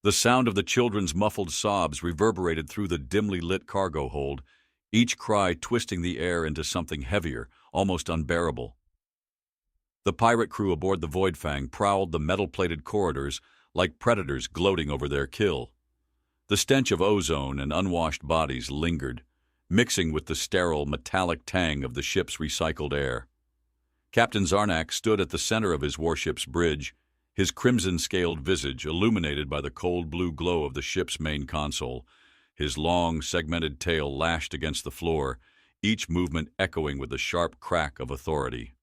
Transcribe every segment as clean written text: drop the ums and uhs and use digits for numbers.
The sound of the children's muffled sobs reverberated through the dimly lit cargo hold, each cry twisting the air into something heavier, almost unbearable. The pirate crew aboard the Voidfang prowled the metal-plated corridors like predators gloating over their kill. The stench of ozone and unwashed bodies lingered, mixing with the sterile, metallic tang of the ship's recycled air. Captain Zarnak stood at the center of his warship's bridge, his crimson-scaled visage illuminated by the cold blue glow of the ship's main console, his long, segmented tail lashed against the floor, each movement echoing with the sharp crack of authority.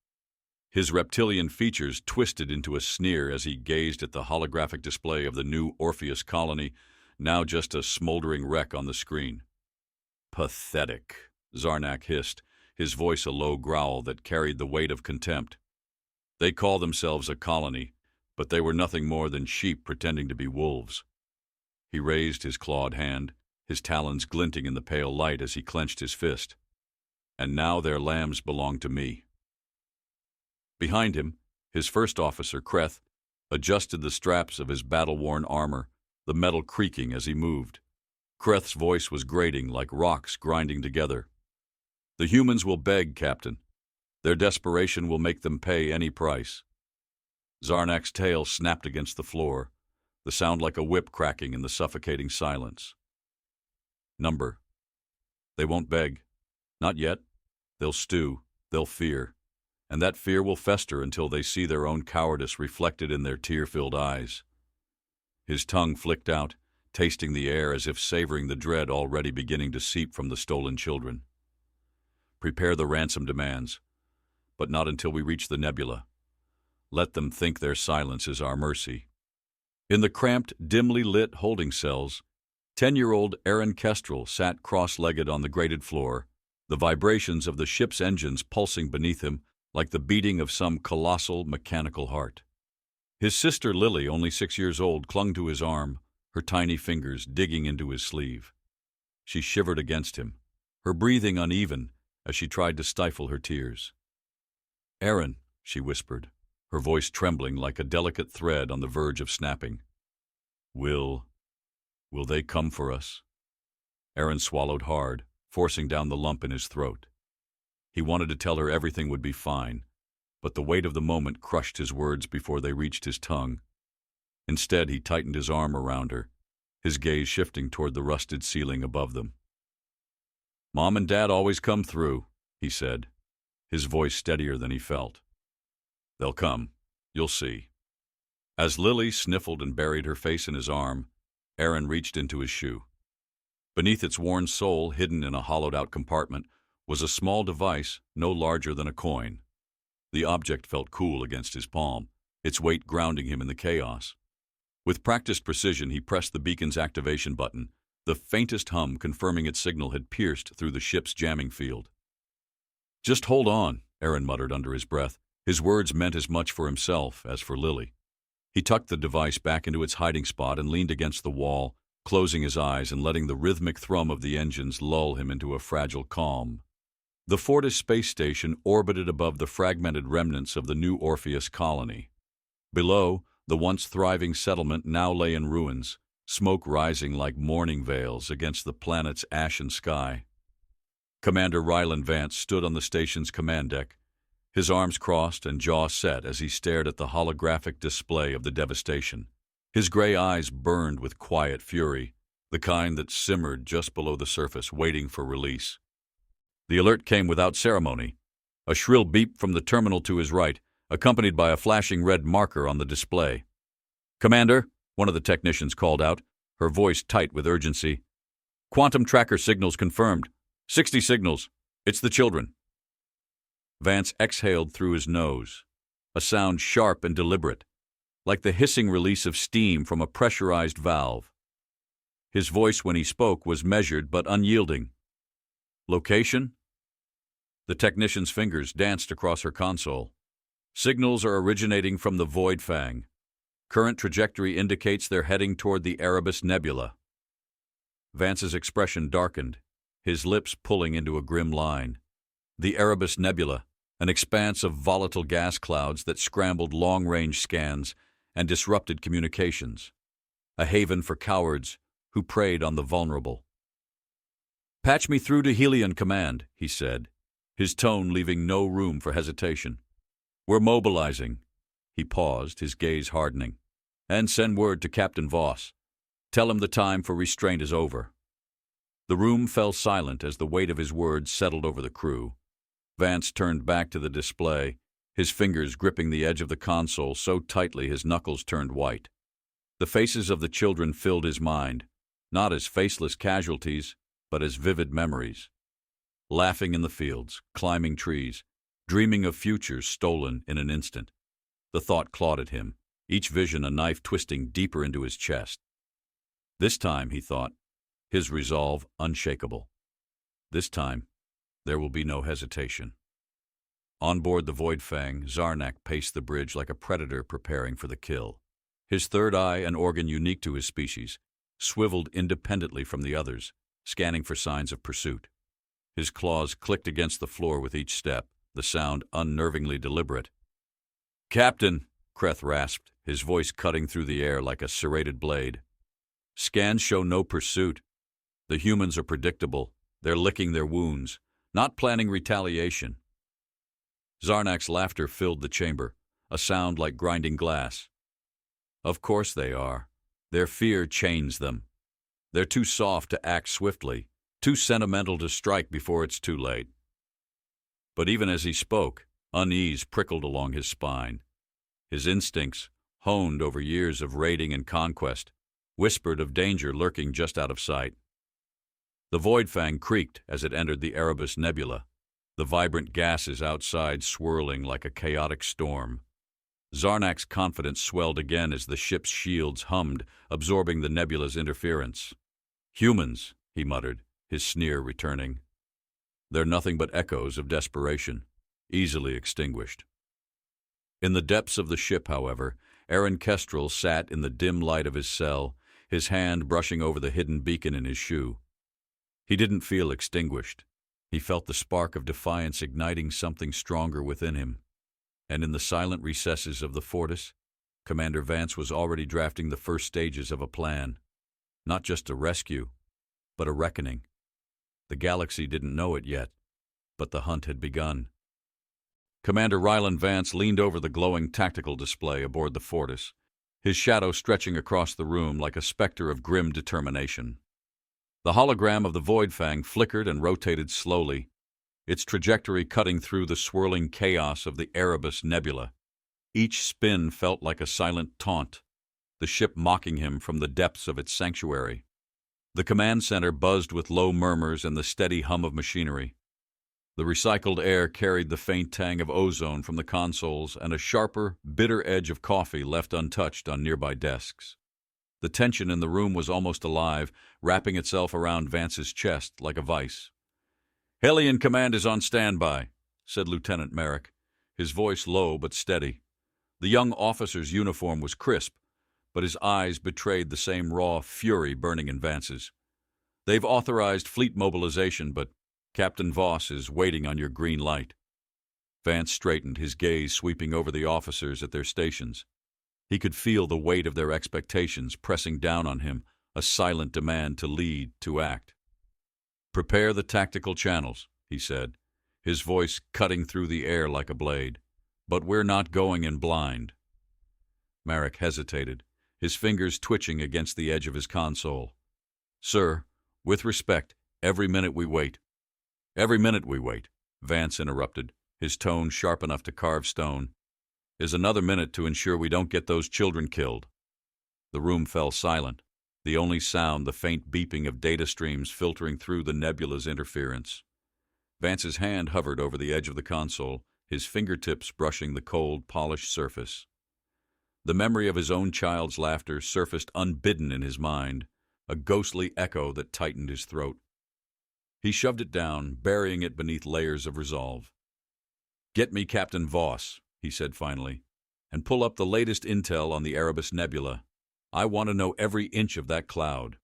His reptilian features twisted into a sneer as he gazed at the holographic display of the new Orpheus colony, now just a smoldering wreck on the screen. "Pathetic," Zarnak hissed, his voice a low growl that carried the weight of contempt. "They call themselves a colony, but they were nothing more than sheep pretending to be wolves." He raised his clawed hand, his talons glinting in the pale light as he clenched his fist. "And now their lambs belong to me." Behind him, his first officer, Kreth, adjusted the straps of his battle-worn armor, the metal creaking as he moved. Kreth's voice was grating like rocks grinding together. "The humans will beg, Captain. Their desperation will make them pay any price." Zarnak's tail snapped against the floor, the sound like a whip cracking in the suffocating silence. "Number. They won't beg. Not yet. They'll stew. They'll fear. And that fear will fester until they see their own cowardice reflected in their tear-filled eyes." His tongue flicked out, tasting the air as if savoring the dread already beginning to seep from the stolen children. "Prepare the ransom demands, but not until we reach the Nebula. Let them think their silence is our mercy." In the cramped, dimly lit holding cells, 10-year-old Aaron Kestrel sat cross-legged on the grated floor, the vibrations of the ship's engines pulsing beneath him like the beating of some colossal mechanical heart. His sister Lily, only 6 years old, clung to his arm, her tiny fingers digging into his sleeve. She shivered against him, her breathing uneven as she tried to stifle her tears. "Aaron," she whispered, her voice trembling like a delicate thread on the verge of snapping. Will they come for us?" Aaron swallowed hard, forcing down the lump in his throat. He wanted to tell her everything would be fine, but the weight of the moment crushed his words before they reached his tongue. Instead, he tightened his arm around her, his gaze shifting toward the rusted ceiling above them. "Mom and Dad always come through," he said, his voice steadier than he felt. "They'll come. You'll see." As Lily sniffled and buried her face in his arm, Aaron reached into his shoe. Beneath its worn sole, hidden in a hollowed-out compartment, was a small device no larger than a coin. The object felt cool against his palm, its weight grounding him in the chaos. With practiced precision, he pressed the beacon's activation button, the faintest hum confirming its signal had pierced through the ship's jamming field. "Just hold on," Aaron muttered under his breath. His words meant as much for himself as for Lily. He tucked the device back into its hiding spot and leaned against the wall, closing his eyes and letting the rhythmic thrum of the engines lull him into a fragile calm. The Fortis space station orbited above the fragmented remnants of the new Orpheus colony. Below, the once thriving settlement now lay in ruins, smoke rising like mourning veils against the planet's ashen sky. Commander Ryland Vance stood on the station's command deck, his arms crossed and jaw set as he stared at the holographic display of the devastation. His gray eyes burned with quiet fury, the kind that simmered just below the surface, waiting for release. The alert came without ceremony, a shrill beep from the terminal to his right, accompanied by a flashing red marker on the display. "Commander," one of the technicians called out, her voice tight with urgency. "Quantum tracker signals confirmed. 60 signals. It's the children." Vance exhaled through his nose, a sound sharp and deliberate, like the hissing release of steam from a pressurized valve. His voice when he spoke was measured but unyielding. "Location?" The technician's fingers danced across her console. "Signals are originating from the Voidfang. Current trajectory indicates they're heading toward the Erebus Nebula." Vance's expression darkened, his lips pulling into a grim line. The Erebus Nebula, an expanse of volatile gas clouds that scrambled long-range scans and disrupted communications. a haven for cowards who preyed on the vulnerable. "Patch me through to Helion Command," he said, his tone leaving no room for hesitation. "We're mobilizing." He paused, his gaze hardening. "And send word to Captain Voss. Tell him the time for restraint is over." The room fell silent as the weight of his words settled over the crew. Vance turned back to the display, his fingers gripping the edge of the console so tightly his knuckles turned white. The faces of the children filled his mind, not as faceless casualties, but as vivid memories. Laughing in the fields, climbing trees, dreaming of futures stolen in an instant. The thought clawed at him, each vision a knife twisting deeper into his chest. This time, he thought, his resolve unshakable. This time, there will be no hesitation. On board the Voidfang, Zarnak paced the bridge like a predator preparing for the kill. His third eye, an organ unique to his species, swiveled independently from the others, scanning for signs of pursuit. His claws clicked against the floor with each step, the sound unnervingly deliberate. "Captain," Kreth rasped, his voice cutting through the air like a serrated blade. "Scans show no pursuit. The humans are predictable. They're licking their wounds, not planning retaliation." Zarnak's laughter filled the chamber, a sound like grinding glass. "Of course they are. Their fear chains them. They're too soft to act swiftly, too sentimental to strike before it's too late." But even as he spoke, unease prickled along his spine. His instincts, honed over years of raiding and conquest, whispered of danger lurking just out of sight. The Voidfang creaked as it entered the Erebus Nebula, the vibrant gases outside swirling like a chaotic storm. Zarnak's confidence swelled again as the ship's shields hummed, absorbing the nebula's interference. "Humans," he muttered, his sneer returning. "They're nothing but echoes of desperation, easily extinguished." In the depths of the ship, however, Aaron Kestrel sat in the dim light of his cell, his hand brushing over the hidden beacon in his shoe. He didn't feel extinguished. He felt the spark of defiance igniting something stronger within him. And in the silent recesses of the Fortis, Commander Vance was already drafting the first stages of a plan. Not just a rescue, but a reckoning. The galaxy didn't know it yet, but the hunt had begun. Commander Ryland Vance leaned over the glowing tactical display aboard the Fortis, his shadow stretching across the room like a specter of grim determination. The hologram of the Voidfang flickered and rotated slowly, its trajectory cutting through the swirling chaos of the Erebus Nebula. Each spin felt like a silent taunt, the ship mocking him from the depths of its sanctuary. The command center buzzed with low murmurs and the steady hum of machinery. The recycled air carried the faint tang of ozone from the consoles and a sharper, bitter edge of coffee left untouched on nearby desks. The tension in the room was almost alive, wrapping itself around Vance's chest like a vice. "Helion Command is on standby," said Lieutenant Merrick, his voice low but steady. The young officer's uniform was crisp, but his eyes betrayed the same raw fury burning in Vance's. "They've authorized fleet mobilization, but Captain Voss is waiting on your green light." Vance straightened, his gaze sweeping over the officers at their stations. He could feel the weight of their expectations pressing down on him, a silent demand to lead, to act. "Prepare the tactical channels," he said, his voice cutting through the air like a blade. "But we're not going in blind." Merrick hesitated, his fingers twitching against the edge of his console. "Sir, with respect, every minute we wait." "Every minute we wait," Vance interrupted, his tone sharp enough to carve stone, "is another minute to ensure we don't get those children killed." The room fell silent, the only sound the faint beeping of data streams filtering through the nebula's interference. Vance's hand hovered over the edge of the console, his fingertips brushing the cold, polished surface. The memory of his own child's laughter surfaced unbidden in his mind, a ghostly echo that tightened his throat. He shoved it down, burying it beneath layers of resolve. "Get me Captain Voss," he said finally, "and pull up the latest intel on the Erebus Nebula. I want to know every inch of that cloud."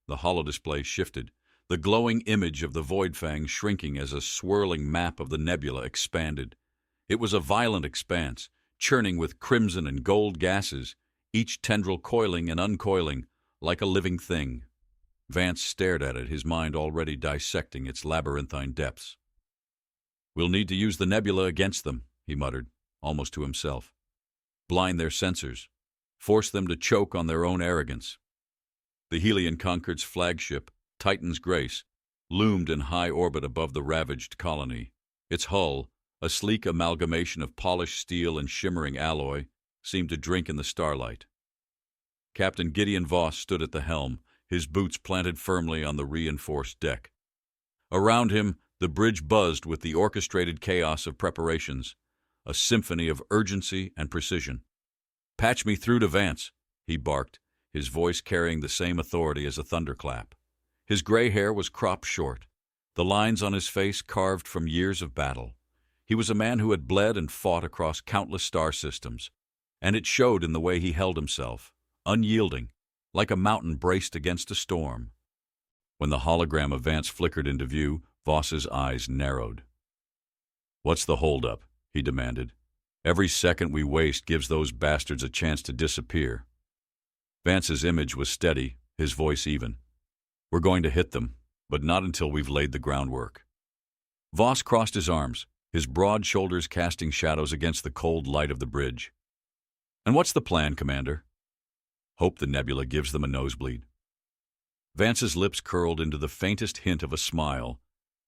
The holodisplay shifted, the glowing image of the Voidfang shrinking as a swirling map of the nebula expanded. It was a violent expanse, churning with crimson and gold gases, each tendril coiling and uncoiling like a living thing. Vance stared at it, his mind already dissecting its labyrinthine depths. "We'll need to use the Nebula against them," he muttered, almost to himself. "Blind their sensors. Force them to choke on their own arrogance." The Helion Concord's flagship, Titan's Grace, loomed in high orbit above the ravaged colony. Its hull, a sleek amalgamation of polished steel and shimmering alloy, seemed to drink in the starlight. Captain Gideon Voss stood at the helm, his boots planted firmly on the reinforced deck. Around him, the bridge buzzed with the orchestrated chaos of preparations, a symphony of urgency and precision. "Patch me through to Vance," he barked, his voice carrying the same authority as a thunderclap. His gray hair was cropped short, the lines on his face carved from years of battle. He was a man who had bled and fought across countless star systems, and it showed in the way he held himself, unyielding, like a mountain braced against a storm. When the hologram of Vance flickered into view, Voss's eyes narrowed. "What's the holdup?" he demanded. "Every second we waste gives those bastards a chance to disappear." Vance's image was steady, his voice even. "We're going to hit them, but not until we've laid the groundwork." Voss crossed his arms, his broad shoulders casting shadows against the cold light of the bridge. "And what's the plan, Commander?" "Hope the Nebula gives them a nosebleed." Vance's lips curled into the faintest hint of a smile,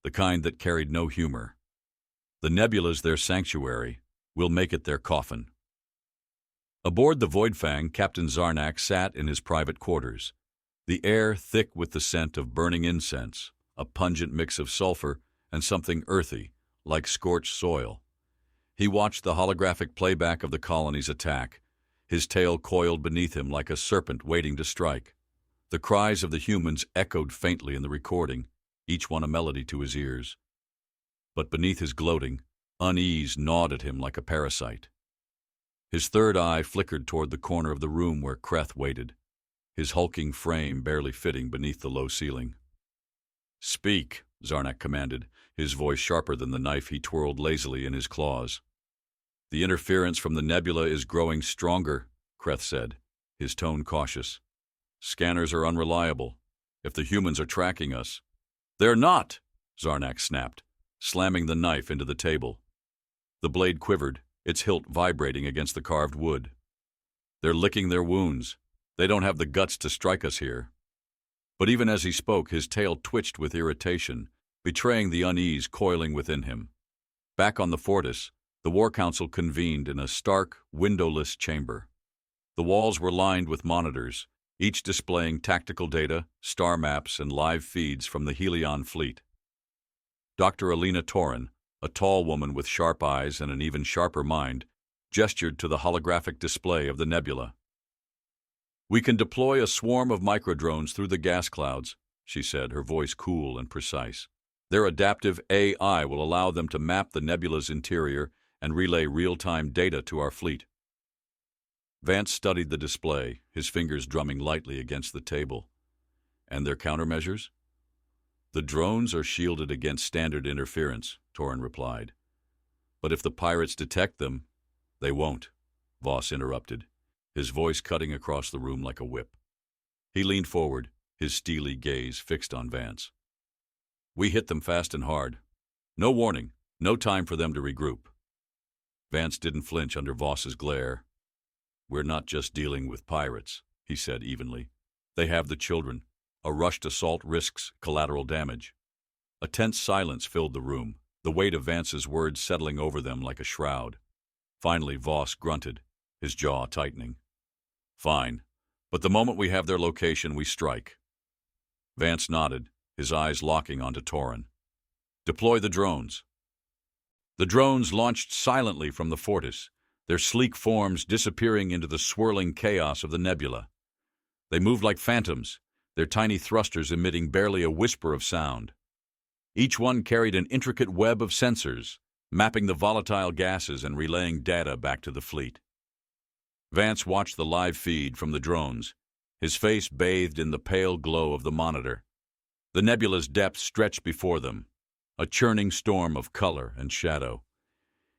the kind that carried no humor. "The Nebula's their sanctuary. We'll make it their coffin." Aboard the Voidfang, Captain Zarnak sat in his private quarters, the air thick with the scent of burning incense, a pungent mix of sulfur and something earthy, like scorched soil. He watched the holographic playback of the colony's attack, his tail coiled beneath him like a serpent waiting to strike. The cries of the humans echoed faintly in the recording, each one a melody to his ears. But beneath his gloating, unease gnawed at him like a parasite. His third eye flickered toward the corner of the room where Kreth waited, his hulking frame barely fitting beneath the low ceiling. "Speak," Zarnak commanded, his voice sharper than the knife he twirled lazily in his claws. "The interference from the Nebula is growing stronger," Kreth said, his tone cautious. "Scanners are unreliable. If the humans are tracking us—" "They're not!" Zarnak snapped, slamming the knife into the table. The blade quivered, its hilt vibrating against the carved wood. "They're licking their wounds. They don't have the guts to strike us here." But even as he spoke, his tail twitched with irritation, betraying the unease coiling within him. Back on the Fortis, the War Council convened in a stark, windowless chamber. The walls were lined with monitors, each displaying tactical data, star maps, and live feeds from the Helion fleet. Dr. Alina Torin, a tall woman with sharp eyes and an even sharper mind, gestured to the holographic display of the Nebula. "We can deploy a swarm of microdrones through the gas clouds," she said, her voice cool and precise. "Their adaptive AI will allow them to map the Nebula's interior and relay real-time data to our fleet." Vance studied the display, his fingers drumming lightly against the table. "And their countermeasures?" "The drones are shielded against standard interference," Torin replied. "But if the pirates detect them—" "They won't," Voss interrupted, his voice cutting across the room like a whip. He leaned forward, his steely gaze fixed on Vance. "We hit them fast and hard. No warning, no time for them to regroup." Vance didn't flinch under Voss's glare. "We're not just dealing with pirates," he said evenly. "They have the children. A rushed assault risks collateral damage." A tense silence filled the room, the weight of Vance's words settling over them like a shroud. Finally, Voss grunted, his jaw tightening. "Fine, but the moment we have their location, we strike." Vance nodded, his eyes locking onto Torin. "Deploy the drones." The drones launched silently from the Fortis, their sleek forms disappearing into the swirling chaos of the Nebula. They moved like phantoms, their tiny thrusters emitting barely a whisper of sound. Each one carried an intricate web of sensors, mapping the volatile gases and relaying data back to the fleet. Vance watched the live feed from the drones, his face bathed in the pale glow of the monitor. The Nebula's depths stretched before them, a churning storm of color and shadow.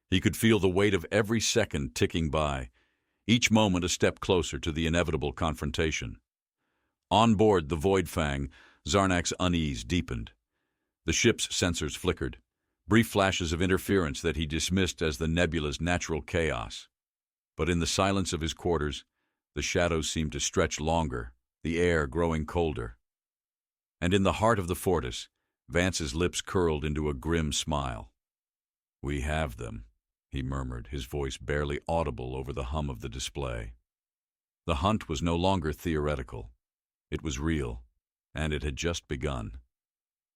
He could feel the weight of every second ticking by, each moment a step closer to the inevitable confrontation. On board the Void Fang, Zarnak's unease deepened. The ship's sensors flickered, brief flashes of interference that he dismissed as the nebula's natural chaos. But in the silence of his quarters, the shadows seemed to stretch longer, the air growing colder. And in the heart of the fortress, Vance's lips curled into a grim smile. "We have them," he murmured, his voice barely audible over the hum of the display. The hunt was no longer theoretical. It was real, and it had just begun.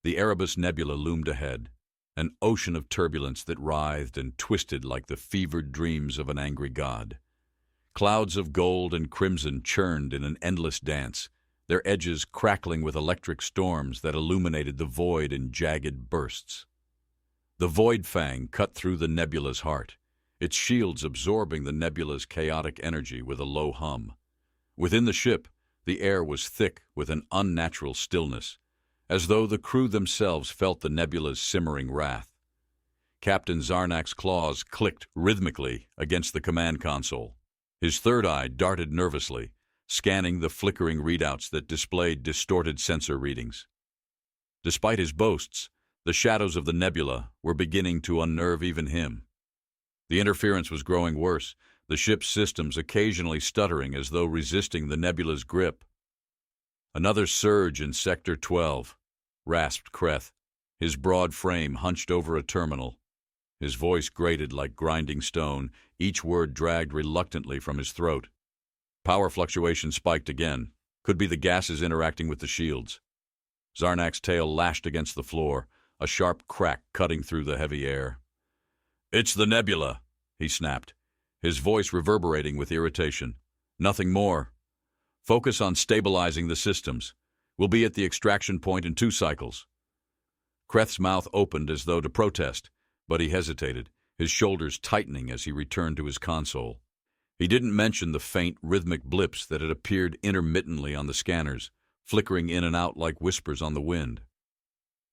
The Erebus Nebula loomed ahead, an ocean of turbulence that writhed and twisted like the fevered dreams of an angry god. Clouds of gold and crimson churned in an endless dance, their edges crackling with electric storms that illuminated the void in jagged bursts. The Void Fang cut through the nebula's heart, its shields absorbing the nebula's chaotic energy with a low hum. Within the ship, the air was thick with an unnatural stillness, as though the crew themselves felt the nebula's simmering wrath. Captain Zarnak's claws clicked rhythmically against the command console. His third eye darted nervously, scanning the flickering readouts that displayed distorted sensor readings. Despite his boasts, the shadows of the nebula were beginning to unnerve even him. The interference was growing worse, the ship's systems occasionally stuttering as though resisting the nebula's grip. "Another surge in Sector 12, rasped Kreth, his broad frame hunched over a terminal. His voice grated like grinding stone, each word dragged reluctantly from his throat. Power fluctuation spiked again. Could be the gases interacting with the shields. Zarnak's tail lashed against the floor, a sharp crack cutting through the heavy air. "It's the nebula," he snapped, his voice reverberating with irritation. "Nothing more. Focus on stabilizing the systems. We'll be at the extraction point in 2 cycles. Kreth's mouth opened as though to protest, but he hesitated, his shoulders tightening as he returned to his console. He didn't mention the faint, rhythmic blips that had appeared intermittently on the scanners, flickering in and out like whispers on the wind.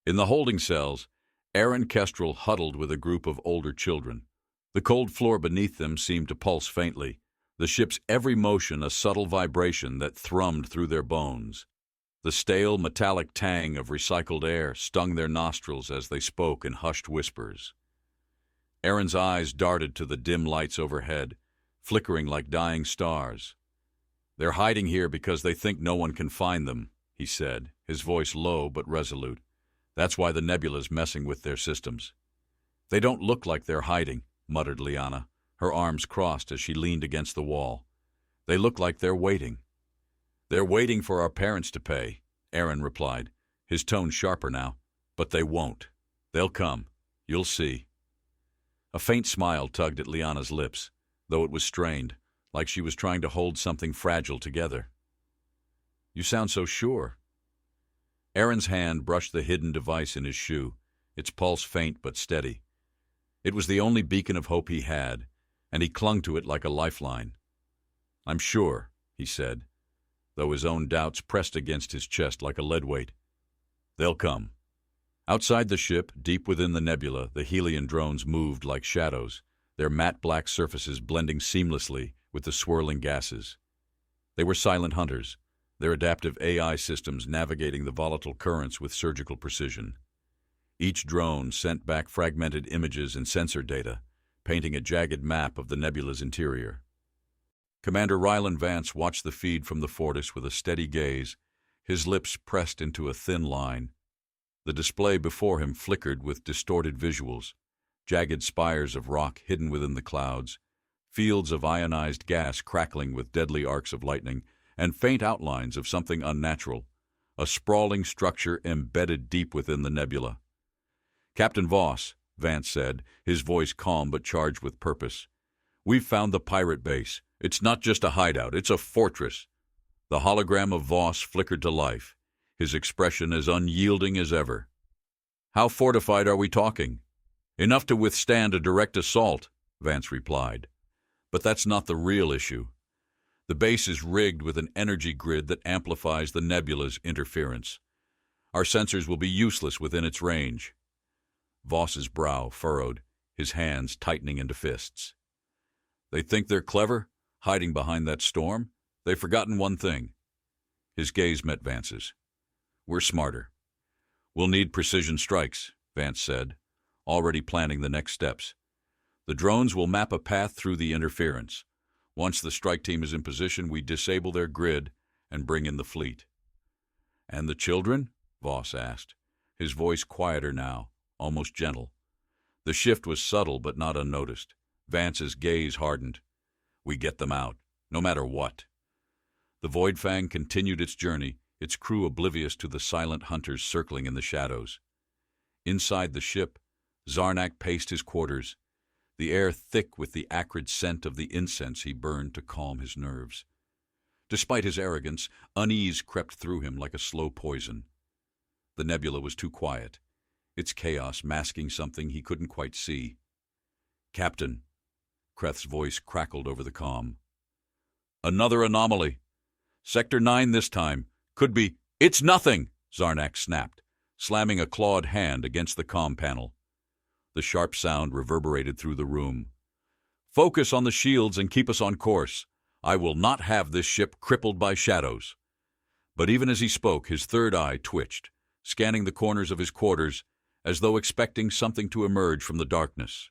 In the holding cells, Aaron Kestrel huddled with a group of older children. The cold floor beneath them seemed to pulse faintly, the ship's every motion a subtle vibration that thrummed through their bones. The stale, metallic tang of recycled air stung their nostrils as they spoke in hushed whispers. Aaron's eyes darted to the dim lights overhead, flickering like dying stars. "They're hiding here because they think no one can find them," he said, his voice low but resolute. "That's why the nebula's messing with their systems." "They don't look like they're hiding," muttered Liana, her arms crossed as she leaned against the wall. "They look like they're waiting." "They're waiting for our parents to pay," Aaron replied, his tone sharper now. "But they won't. They'll come. You'll see." A faint smile tugged at Liana's lips, though it was strained, like she was trying to hold something fragile together. "You sound so sure." Aaron's hand brushed the hidden device in his shoe, its pulse faint but steady. It was the only beacon of hope he had, and he clung to it like a lifeline. "I'm sure," he said, though his own doubts pressed against his chest like a lead weight. "They'll come." Outside the ship, deep within the nebula, the Helion drones moved like shadows, their matte black surfaces blending seamlessly with the swirling gases. They were silent hunters, their adaptive AI systems navigating the volatile currents with surgical precision. Each drone sent back fragmented images and sensor data, painting a jagged map of the nebula's interior. Commander Rylan Vance watched the feed from the Fortis with a steady gaze, his lips pressed into a thin line. The display before him flickered with distorted visuals, jagged spires of rock hidden within the clouds, fields of ionized gas crackling with deadly arcs of lightning, and faint outlines of something unnatural, a sprawling structure embedded deep within the nebula. "Captain Voss," Vance said, his voice calm but charged with purpose, "we've found the pirate base. It's not just a hideout, it's a fortress." The hologram of Voss flickered to life, his expression as unyielding as ever. "How fortified are we talking?" "Enough to withstand a direct assault," Vance replied. "But that's not the real issue. The base is rigged with an energy grid that amplifies the nebula's interference. Our sensors will be useless within its range." Voss's brow furrowed, his hands tightening into fists. "They think they're clever? hiding behind that storm. They've forgotten one thing. His gaze met Vance's. We're smarter. We'll need precision strikes, Vance said, already planning the next steps. The drones will map a path through the interference. Once the strike team is in position, we disable their grid and bring in the fleet. And the children? Voss asked, his voice quieter now, almost gentle. The shift was subtle but not unnoticed. Vance's gaze hardened. We get them out, no matter what. The Void Fang continued its journey, its crew oblivious to the silent hunters circling in the shadows. Inside the ship, Zarnak paced his quarters, the air thick with the acrid scent of the incense he burned to calm his nerves. Despite his arrogance, unease crept through him like a slow poison. The nebula was too quiet, its chaos masking something he couldn't quite see. Captain, Kreth's voice crackled over the comm. Another anomaly. Sector 9 this time. Could be. It's nothing, Zarnak snapped, slamming a clawed hand against the comm panel. The sharp sound reverberated through the room. Focus on the shields and keep us on course. I will not have this ship crippled by shadows. But even as he spoke, his third eye twitched, scanning the corners of his quarters as though expecting something to emerge from the darkness.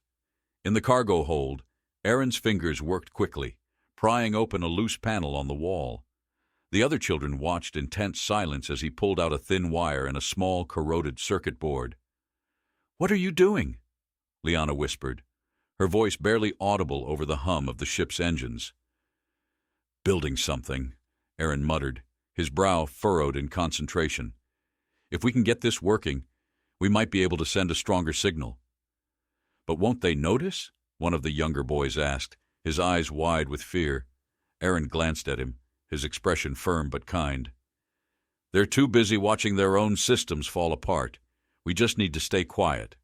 In the cargo hold, Aaron's fingers worked quickly, prying open a loose panel on the wall. The other children watched in tense silence as he pulled out a thin wire and a small, corroded circuit board. "What are you doing?" Liana whispered, her voice barely audible over the hum of the ship's engines. "Building something," Aaron muttered, his brow furrowed in concentration. "If we can get this working, we might be able to send a stronger signal." "But won't they notice?" one of the younger boys asked, his eyes wide with fear. Aaron glanced at him, his expression firm but kind. "They're too busy watching their own systems fall apart. We just need to stay quiet."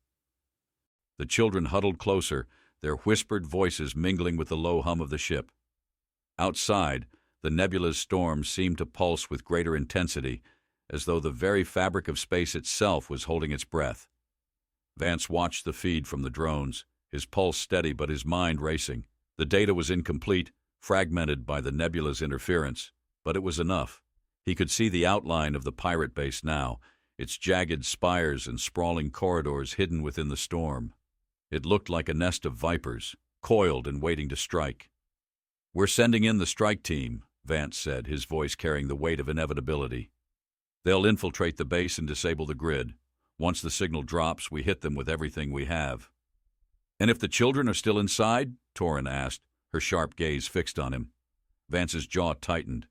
The children huddled closer, their whispered voices mingling with the low hum of the ship. Outside, the nebula's storm seemed to pulse with greater intensity, as though the very fabric of space itself was holding its breath. Vance watched the feed from the drones, his pulse steady but his mind racing. The data was incomplete, fragmented by the nebula's interference, but it was enough. He could see the outline of the pirate base now, its jagged spires and sprawling corridors hidden within the storm. It looked like a nest of vipers, coiled and waiting to strike. "We're sending in the strike team," Vance said, his voice carrying the weight of inevitability. "They'll infiltrate the base and disable the grid. Once the signal drops, we hit them with everything we have." "And if the children are still inside?" Torin asked, her sharp gaze fixed on him. Vance's jaw tightened.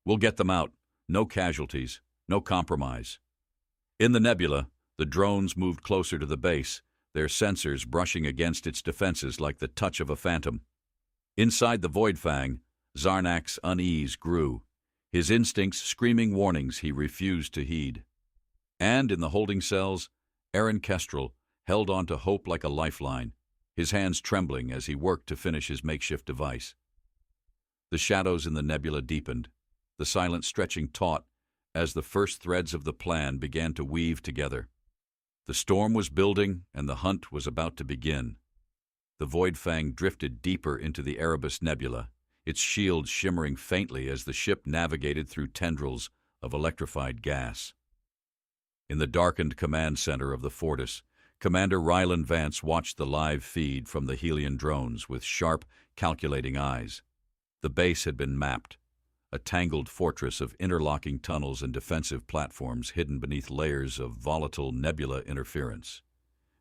"We'll get them out. No casualties. No compromise." In the nebula, the drones moved closer to the base, their sensors brushing against its defenses like the touch of a phantom. Inside the Void Fang, Zarnak's unease grew, his instincts screaming warnings he refused to heed. And in the holding cells, Aaron Kestrel held on to hope like a lifeline, his hands trembling as he worked to finish his makeshift device. The shadows in the nebula deepened, the silence stretching taut as the first threads of the plan began to weave together. The storm was building, and the hunt was about to begin. The Void Fang drifted deeper into the Erebus Nebula, its shield shimmering faintly as the ship navigated through tendrils of electrified gas. In the darkened command center of the Fortis, Commander Ryland Vance watched the live feed from the Helion drones with sharp, calculating eyes. The base had been mapped, a tangled fortress of interlocking tunnels and defensive platforms hidden beneath layers of volatile nebula interference.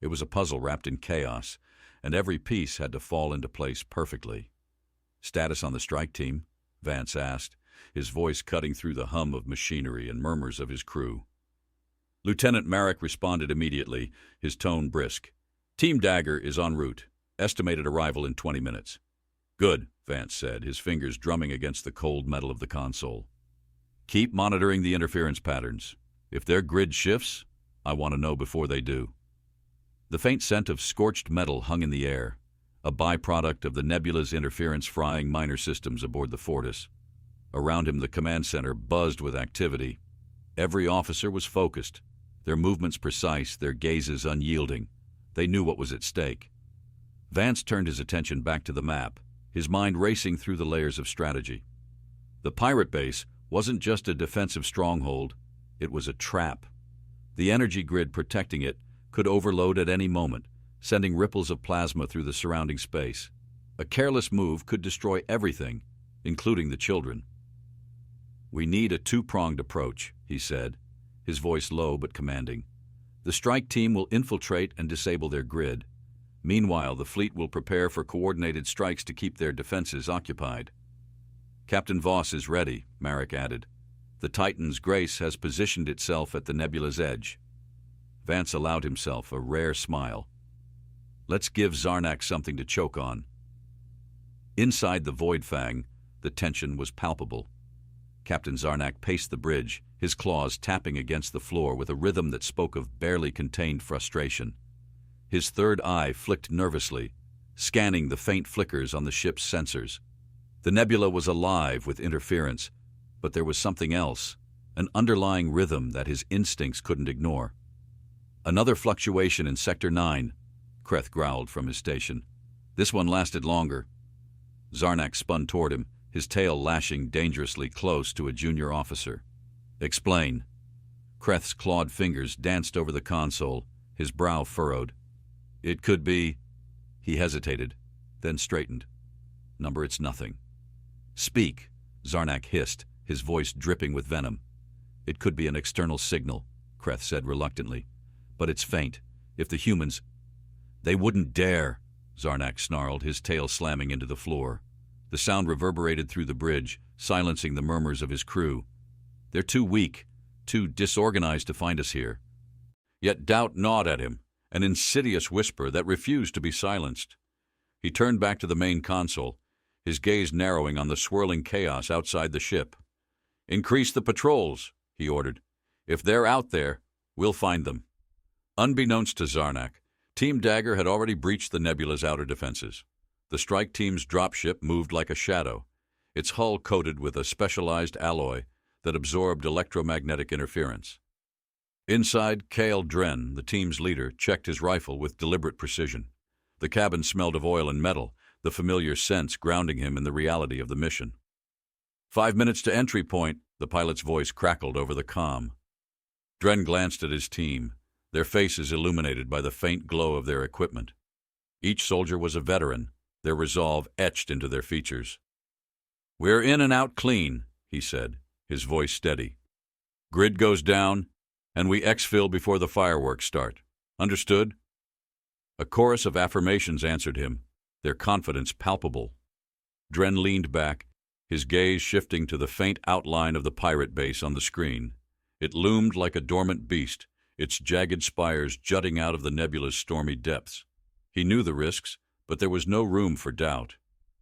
It was a puzzle wrapped in chaos, and every piece had to fall into place perfectly. "Status on the strike team?" Vance asked, his voice cutting through the hum of machinery and murmurs of his crew. Lieutenant Marek responded immediately, his tone brisk. "Team Dagger is en route. Estimated arrival in 20 minutes. "Good," Vance said, his fingers drumming against the cold metal of the console. "Keep monitoring the interference patterns. If their grid shifts, I want to know before they do." The faint scent of scorched metal hung in the air, a byproduct of the nebula's interference frying minor systems aboard the Fortis. Around him, the command center buzzed with activity. Every officer was focused, their movements precise, their gazes unyielding. They knew what was at stake. Vance turned his attention back to the map, his mind racing through the layers of strategy. The pirate base wasn't just a defensive stronghold, it was a trap. The energy grid protecting it could overload at any moment, sending ripples of plasma through the surrounding space. A careless move could destroy everything, including the children. "We need a two-pronged approach," he said, his voice low but commanding. "The strike team will infiltrate and disable their grid. Meanwhile, the fleet will prepare for coordinated strikes to keep their defenses occupied." "Captain Voss is ready," Marek added. "The Titan's grace has positioned itself at the Nebula's edge." Vance allowed himself a rare smile. "Let's give Zarnak something to choke on." Inside the Void Fang, the tension was palpable. Captain Zarnak paced the bridge, his claws tapping against the floor with a rhythm that spoke of barely contained frustration. His third eye flicked nervously, scanning the faint flickers on the ship's sensors. The Nebula was alive with interference, but there was something else, an underlying rhythm that his instincts couldn't ignore. "Another fluctuation in Sector 9, Kreth growled from his station. "This one lasted longer." Zarnak spun toward him, his tail lashing dangerously close to a junior officer. "Explain." Kreth's clawed fingers danced over the console, his brow furrowed. "It could be—" He hesitated, then straightened. "Number, it's nothing." "Speak," Zarnak hissed, his voice dripping with venom. "It could be an external signal," Kreth said reluctantly. "But it's faint. If the humans—" "They wouldn't dare," Zarnak snarled, his tail slamming into the floor. The sound reverberated through the bridge, silencing the murmurs of his crew. "They're too weak, too disorganized to find us here." Yet doubt gnawed at him, an insidious whisper that refused to be silenced. He turned back to the main console, his gaze narrowing on the swirling chaos outside the ship. "Increase the patrols," he ordered. "If they're out there, we'll find them." Unbeknownst to Zarnak, Team Dagger had already breached the Nebula's outer defenses. The strike team's dropship moved like a shadow, its hull coated with a specialized alloy that absorbed electromagnetic interference. Inside, Kale Dren, the team's leader, checked his rifle with deliberate precision. The cabin smelled of oil and metal, the familiar sense grounding him in the reality of the mission. 5 minutes to entry point, the pilot's voice crackled over the comm. Dren glanced at his team, their faces illuminated by the faint glow of their equipment. Each soldier was a veteran, their resolve etched into their features. "We're in and out clean," he said, his voice steady. "Grid goes down, and we exfil before the fireworks start. Understood?" A chorus of affirmations answered him, their confidence palpable. Dren leaned back, his gaze shifting to the faint outline of the pirate base on the screen. It loomed like a dormant beast, its jagged spires jutting out of the nebula's stormy depths. He knew the risks, but there was no room for doubt.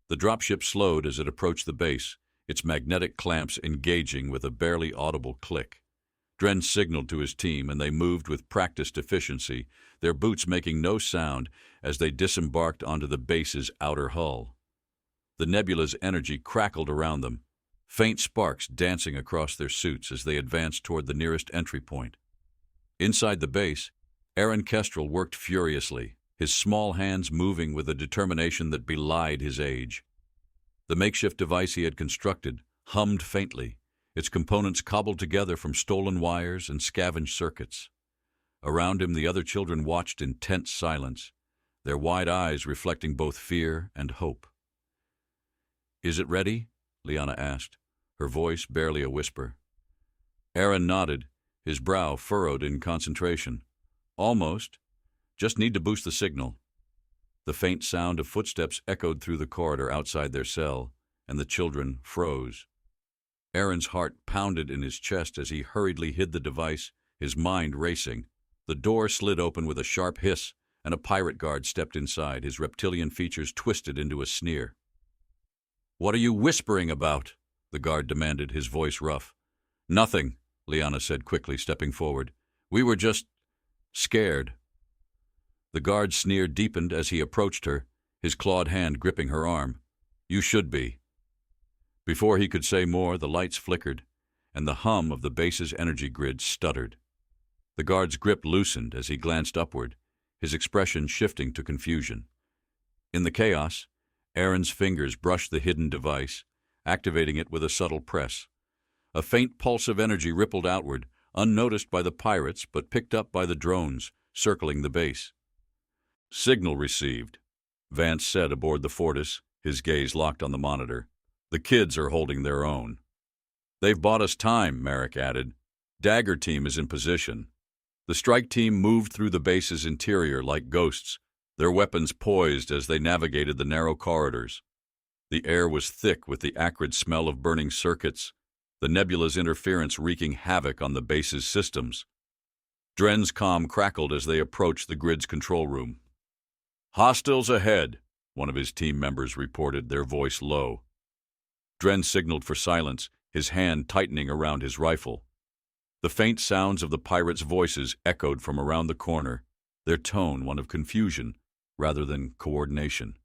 The dropship slowed as it approached the base, its magnetic clamps engaging with a barely audible click. Dren signaled to his team, and they moved with practiced efficiency, their boots making no sound as they disembarked onto the base's outer hull. The nebula's energy crackled around them, faint sparks dancing across their suits as they advanced toward the nearest entry point. Inside the base, Aaron Kestrel worked furiously, his small hands moving with a determination that belied his age. The makeshift device he had constructed hummed faintly, its components cobbled together from stolen wires and scavenged circuits. Around him, the other children watched in tense silence, their wide eyes reflecting both fear and hope. "Is it ready?" Liana asked, her voice barely a whisper. Aaron nodded, his brow furrowed in concentration. "Almost. Just need to boost the signal." The faint sound of footsteps echoed through the corridor outside their cell, and the children froze. Aaron's heart pounded in his chest as he hurriedly hid the device, his mind racing. The door slid open with a sharp hiss, and a pirate guard stepped inside, his reptilian features twisted into a sneer. "What are you whispering about?" the guard demanded, his voice rough. "Nothing," Liana said quickly, stepping forward. "We were just scared." The guard's sneer deepened as he approached her, his clawed hand gripping her arm. "You should be." Before he could say more, the lights flickered, and the hum of the base's energy grid stuttered. The guard's grip loosened as he glanced upward, his expression shifting to confusion. In the chaos, Aaron's fingers brushed the hidden device, activating it with a subtle press. A faint pulse of energy rippled outward, unnoticed by the pirates but picked up by the drones circling the base. "Signal received," Vance said aboard the Fortis, his gaze locked on the monitor. "The kids are holding their own." "They've bought us time," Merrick added. "Dagger team is in position." The strike team moved through the base's interior like ghosts, their weapons poised as they navigated the narrow corridors. The air was thick with the acrid smell of burning circuits, the Nebula's interference wreaking havoc on the base's systems. Dren's comm crackled as they approached the grid's control room. "Hostiles ahead," one of his team members reported, their voice low. Dren signaled for silence, his hand tightening around his rifle. The faint sounds of the pirates' voices echoed from around the corner, their tone one of confusion rather than coordination.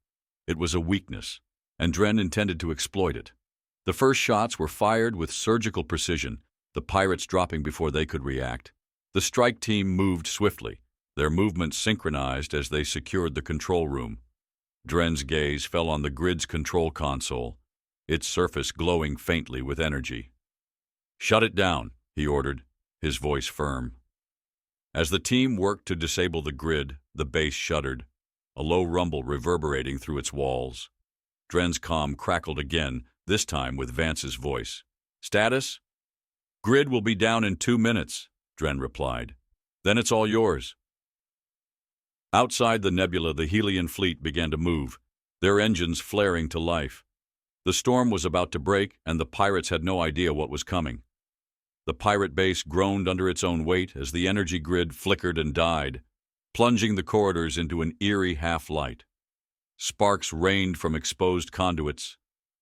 It was a weakness, and Dren intended to exploit it. The first shots were fired with surgical precision, the pirates dropping before they could react. The strike team moved swiftly, their movements synchronized as they secured the control room. Dren's gaze fell on the grid's control console, its surface glowing faintly with energy. "Shut it down," he ordered, his voice firm. As the team worked to disable the grid, the base shuddered, a low rumble reverberating through its walls. Dren's comm crackled again, this time with Vance's voice. "Status? Grid will be down in 2 minutes, Dren replied. "Then it's all yours." Outside the Nebula, the Helian fleet began to move, their engines flaring to life. The storm was about to break, and the pirates had no idea what was coming. The pirate base groaned under its own weight as the energy grid flickered and died, plunging the corridors into an eerie half-light. Sparks rained from exposed conduits,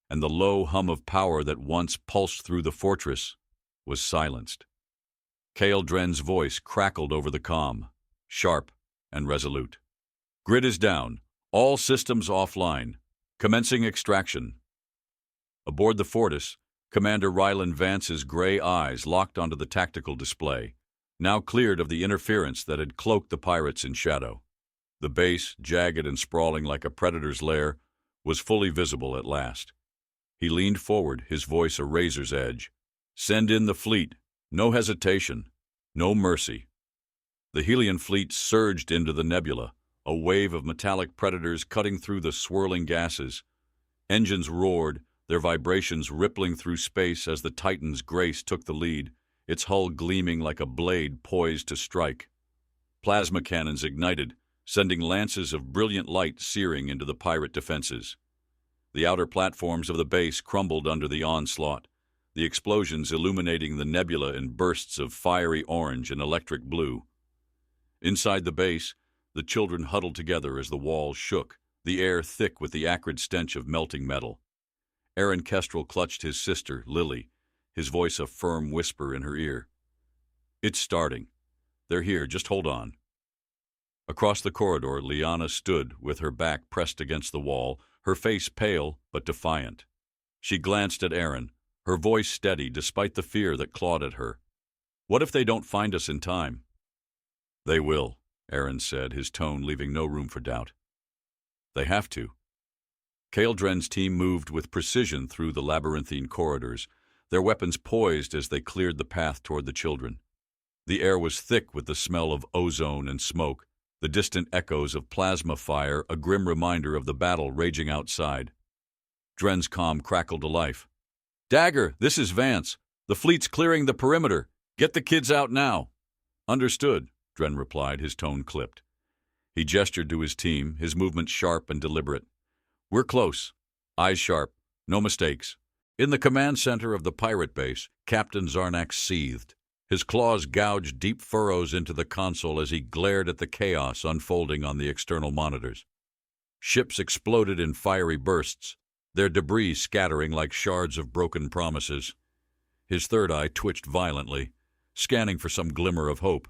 and the low hum of power that once pulsed through the fortress was silenced. Kale Dren's voice crackled over the comm, sharp and resolute. "Grid is down. All systems offline. Commencing extraction." Aboard the Fortis, Commander Rylan Vance's gray eyes locked onto the tactical display, now cleared of the interference that had cloaked the pirates in shadow. The base, jagged and sprawling like a predator's lair, was fully visible at last. He leaned forward, his voice a razor's edge. "Send in the fleet. No hesitation. No mercy." The Helian fleet surged into the Nebula, a wave of metallic predators cutting through the swirling gases. Engines roared, their vibrations rippling through space as the Titan's Grace took the lead, its hull gleaming like a blade poised to strike. Plasma cannons ignited, sending lances of brilliant light searing into the pirate defenses. The outer platforms of the base crumbled under the onslaught, the explosions illuminating the Nebula in bursts of fiery orange and electric blue. Inside the base, the children huddled together as the walls shook, the air thick with the acrid stench of melting metal. Aaron Kestrel clutched his sister, Lily, his voice a firm whisper in her ear. "It's starting. They're here, just hold on." Across the corridor, Liana stood with her back pressed against the wall, her face pale but defiant. She glanced at Aaron, her voice steady despite the fear that clawed at her. "What if they don't find us in time?" "They will," Aaron said, his tone leaving no room for doubt. "They have to." Kale Dren's team moved with precision through the labyrinthine corridors, their weapons poised as they cleared the path toward the children. The air was thick with the smell of ozone and smoke, the distant echoes of plasma fire a grim reminder of the battle raging outside. Dren's comm crackled to life. "Dagger, this is Vance. The fleet's clearing the perimeter. Get the kids out now." "Understood," Dren replied, his tone clipped. He gestured to his team, his movements sharp and deliberate. "We're close. Eyes sharp. No mistakes." In the command center of the pirate base, Captain Zarnak seethed. His claws gouged deep furrows into the console as he glared at the chaos unfolding on the external monitors. Ships exploded in fiery bursts, their debris scattering like shards of broken promises. His third eye twitched violently, scanning for some glimmer of hope,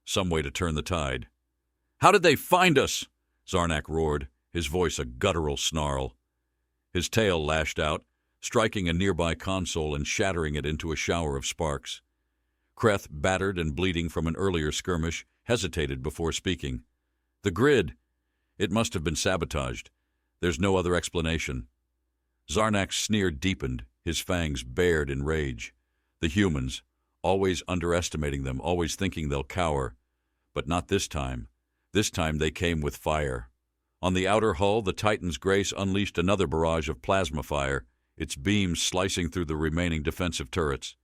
some way to turn the tide. "How did they find us?" Zarnak roared, his voice a guttural snarl. His tail lashed out, striking a nearby console and shattering it into a shower of sparks. Kreth, battered and bleeding from an earlier skirmish, hesitated before speaking. "The grid. It must have been sabotaged. There's no other explanation. Zarnak's sneer deepened, his fangs bared in rage. The humans, always underestimating them, always thinking they'll cower. But not this time. This time they came with fire. On the outer hull, the Titan's Grace unleashed another barrage of plasma fire, its beams slicing through the remaining defensive turrets.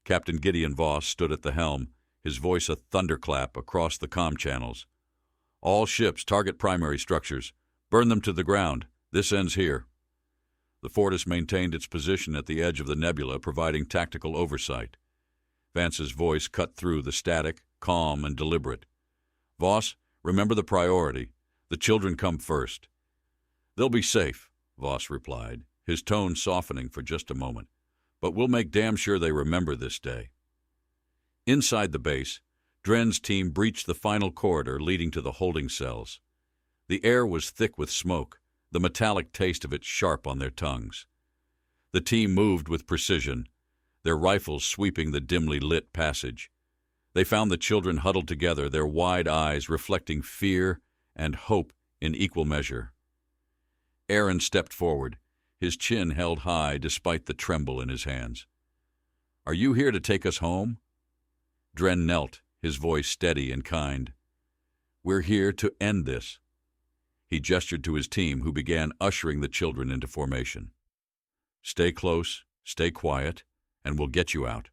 Captain Gideon Voss stood at the helm, his voice a thunderclap across the comm channels. All ships target primary structures. Burn them to the ground. This ends here. The Fortis maintained its position at the edge of the nebula, providing tactical oversight. Vance's voice cut through the static, calm and deliberate. Voss, remember the priority. The children come first. They'll be safe, Voss replied, his tone softening for just a moment. But we'll make damn sure they remember this day. Inside the base, Dren's team breached the final corridor leading to the holding cells. The air was thick with smoke, the metallic taste of it sharp on their tongues. The team moved with precision, their rifles sweeping the dimly lit passage. They found the children huddled together, their wide eyes reflecting fear and hope in equal measure. Aaron stepped forward, his chin held high despite the tremble in his hands. "Are you here to take us home?" Dren knelt, his voice steady and kind. "We're here to end this." He gestured to his team, who began ushering the children into formation. "Stay close, stay quiet, and we'll get you out."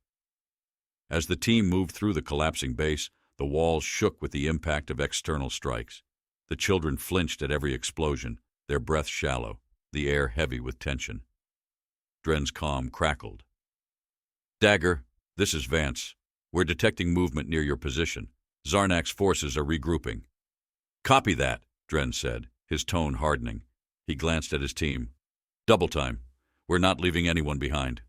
As the team moved through the collapsing base, the walls shook with the impact of external strikes. The children flinched at every explosion, their breath shallow, the air heavy with tension. Dren's comm crackled. "Dagger, this is Vance. We're detecting movement near your position. Zarnak's forces are regrouping." "Copy that," Dren said, his tone hardening. He glanced at his team. "Double time. We're not leaving anyone behind."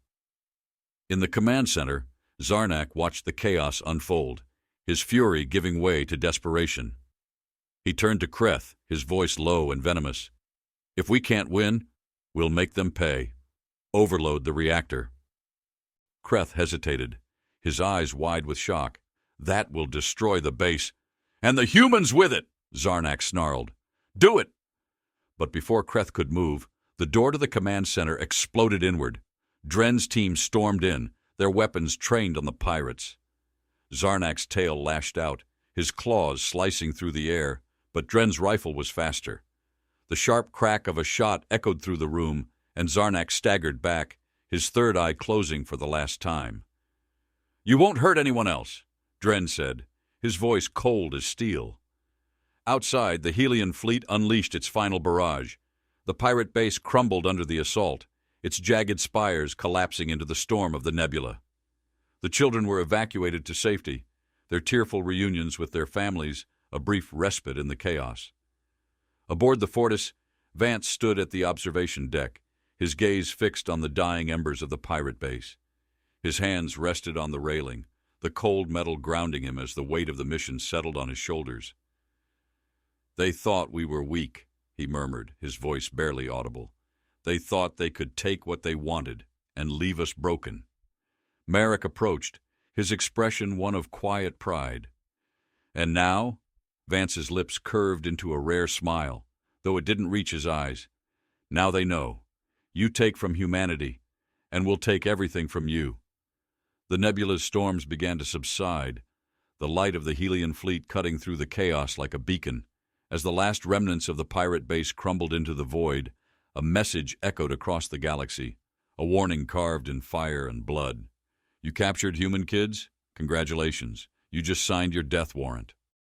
In the command center, Zarnak watched the chaos unfold, his fury giving way to desperation. He turned to Kreth, his voice low and venomous. "If we can't win, we'll make them pay. Overload the reactor." Kreth hesitated, his eyes wide with shock. "That will destroy the base. And the humans with it!" Zarnak snarled. "Do it!" But before Kreth could move, the door to the command center exploded inward. Dren's team stormed in, their weapons trained on the pirates. Zarnak's tail lashed out, his claws slicing through the air, but Dren's rifle was faster. The sharp crack of a shot echoed through the room, and Zarnak staggered back, his third eye closing for the last time. "You won't hurt anyone else," Dren said, his voice cold as steel. Outside, the Helion fleet unleashed its final barrage. The pirate base crumbled under the assault, its jagged spires collapsing into the storm of the nebula. The children were evacuated to safety, their tearful reunions with their families a brief respite in the chaos. Aboard the Fortis, Vance stood at the observation deck, his gaze fixed on the dying embers of the pirate base. His hands rested on the railing, the cold metal grounding him as the weight of the mission settled on his shoulders. "They thought we were weak," he murmured, his voice barely audible. "They thought they could take what they wanted and leave us broken." Merrick approached, his expression one of quiet pride. "And now?" Vance's lips curved into a rare smile, though it didn't reach his eyes. "Now they know. You take from humanity, and we'll take everything from you." The nebula's storms began to subside, the light of the Helion fleet cutting through the chaos like a beacon. As the last remnants of the pirate base crumbled into the void, a message echoed across the galaxy, a warning carved in fire and blood. "You captured human kids? Congratulations. You just signed your death warrant."